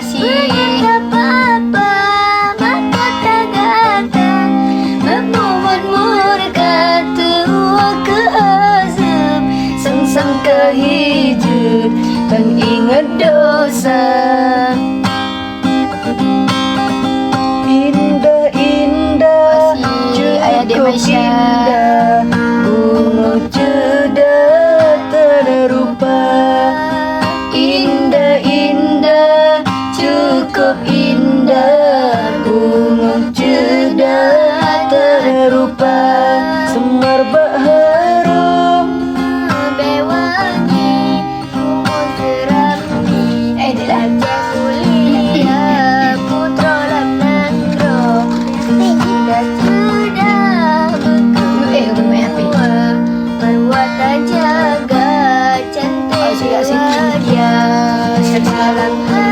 kasih. Sangka hidup dan ingat dosa. Indah-indah, cukup indah, bunga cedah terrupa. Indah-indah, cukup indah, bunga cedah terrupa. Semar bak harum jaga cantik wajah sekarang.